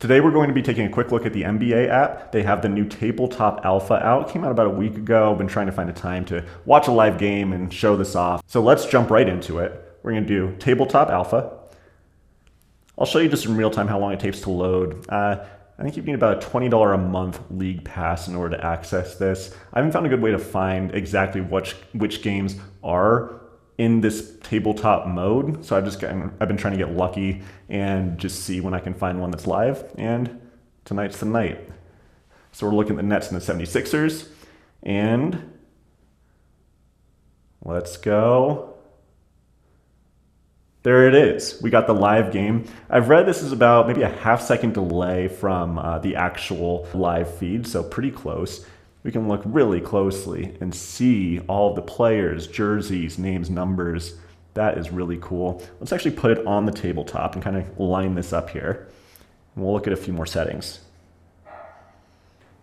Today we're going to be taking a quick look at the NBA app. They have the new Tabletop Alpha out. It came out about a week ago. I've been trying to find a time to watch a live game and show this off. So let's jump right into it. We're going to do Tabletop Alpha. I'll show you just in real time how long it takes to load. I think you need about a $20 a month league pass in order to access this. I haven't found a good way to find exactly which games are in this tabletop mode. So I've been trying to get lucky and just see when I can find one that's live. And tonight's the night. So we're looking at the Nets and the 76ers. And let's go. There it is. We got the live game. I've read this is about maybe a half-second delay from the actual live feed, so pretty close. We can look really closely and see all of the players, jerseys, names, numbers. That is really cool. Let's actually put it on the tabletop and kind of line this up here. And we'll look at a few more settings.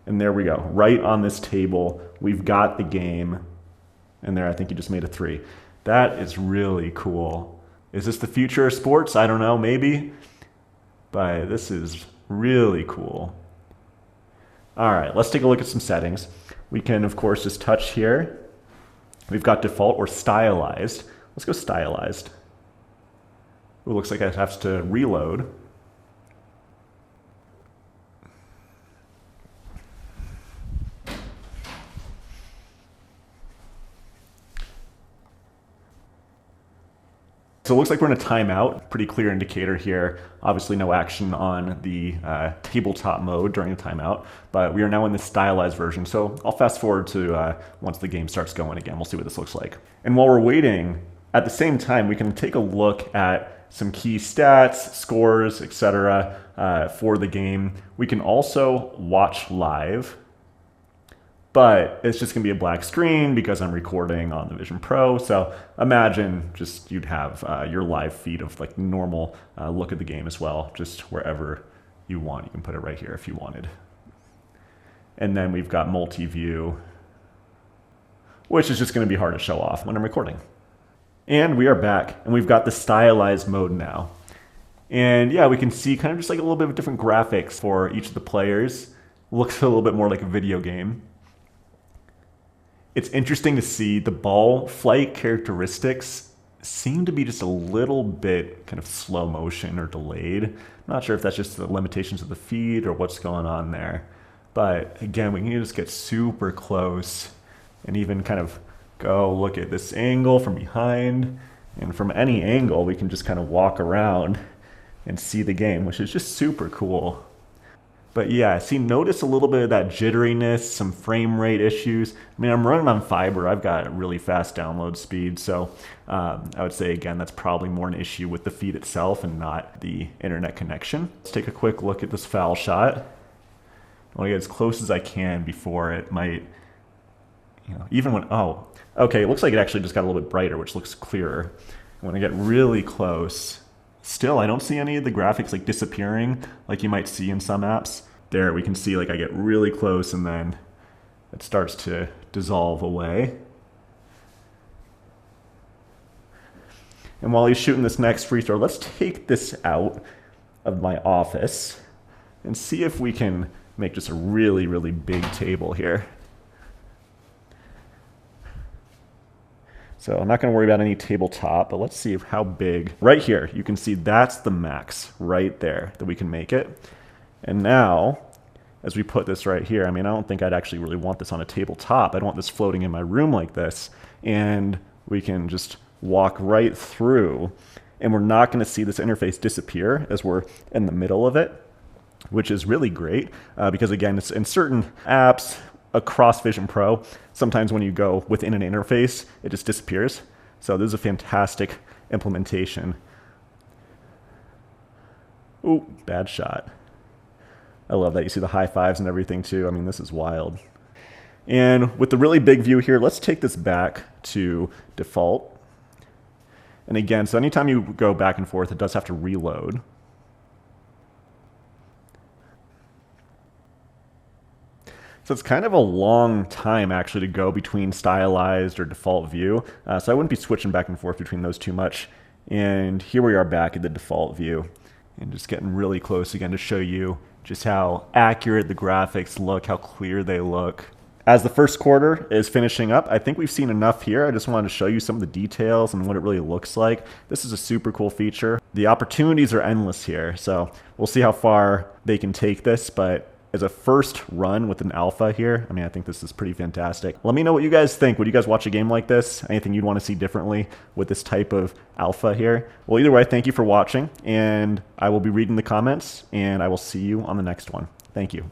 And there we go. Right on this table, we've got the game. And there, I think you just made a 3. That is really cool. Is this the future of sports? I don't know, maybe. But this is really cool. All right, let's take a look at some settings. We can, of course, just touch here. We've got default or stylized. Let's go stylized. It looks like it has to reload. So it looks like we're in a timeout, pretty clear indicator here. Obviously no action on the tabletop mode during the timeout, but we are now in the stylized version. So I'll fast forward to once the game starts going again. We'll see what this looks like. And while we're waiting, at the same time, we can take a look at some key stats, scores, etc. For the game. We can also watch live, but it's just gonna be a black screen because I'm recording on the Vision Pro. So imagine just you'd have your live feed of like normal look at the game as well, just wherever you want. You can put it right here if you wanted. And then we've got multi-view, which is just gonna be hard to show off when I'm recording. And we are back, and we've got the stylized mode now. And yeah, we can see kind of just like a little bit of different graphics for each of the players. Looks a little bit more like a video game. It's interesting to see the ball flight characteristics seem to be just a little bit kind of slow motion or delayed. I'm not sure if that's just the limitations of the feed or what's going on there. But again, we can just get super close and even kind of go look at this angle from behind. And from any angle, we can just kind of walk around and see the game, which is just super cool. But yeah, see, notice a little bit of that jitteriness, some frame rate issues. I mean, I'm running on fiber. I've got really fast download speed. So I would say, again, that's probably more an issue with the feed itself and not the internet connection. Let's take a quick look at this foul shot. I want to get as close as I can before it might, even when, oh, okay, it looks like it actually just got a little bit brighter, which looks clearer. When I get really close, still, I don't see any of the graphics like disappearing like you might see in some apps. There, we can see like I get really close and then it starts to dissolve away. And while he's shooting this next free throw, let's take this out of my office and see if we can make just a really, really big table here. So I'm not going to worry about any tabletop, but let's see how big. Right here, you can see that's the max right there that we can make it. And now, as we put this right here, I mean, I don't think I'd actually really want this on a tabletop. I don't want this floating in my room like this. And we can just walk right through, and we're not going to see this interface disappear as we're in the middle of it, which is really great because, again, it's in certain apps, across Vision Pro, sometimes when you go within an interface, it just disappears. So this is a fantastic implementation. Ooh, bad shot. I love that. You see the high fives and everything too. I mean, this is wild. And with the really big view here, let's take this back to default. And again, so anytime you go back and forth, it does have to reload. So it's kind of a long time actually to go between stylized or default view. So I wouldn't be switching back and forth between those too much. And here we are back at the default view. And just getting really close again to show you just how accurate the graphics look, how clear they look. As the first quarter is finishing up, I think we've seen enough here. I just wanted to show you some of the details and what it really looks like. This is a super cool feature. The opportunities are endless here, so we'll see how far they can take this, but as a first run with an alpha here, I mean, I think this is pretty fantastic. Let me know what you guys think. Would you guys watch a game like this? Anything you'd want to see differently with this type of alpha here? Well, either way, thank you for watching, and I will be reading the comments, and I will see you on the next one. Thank you.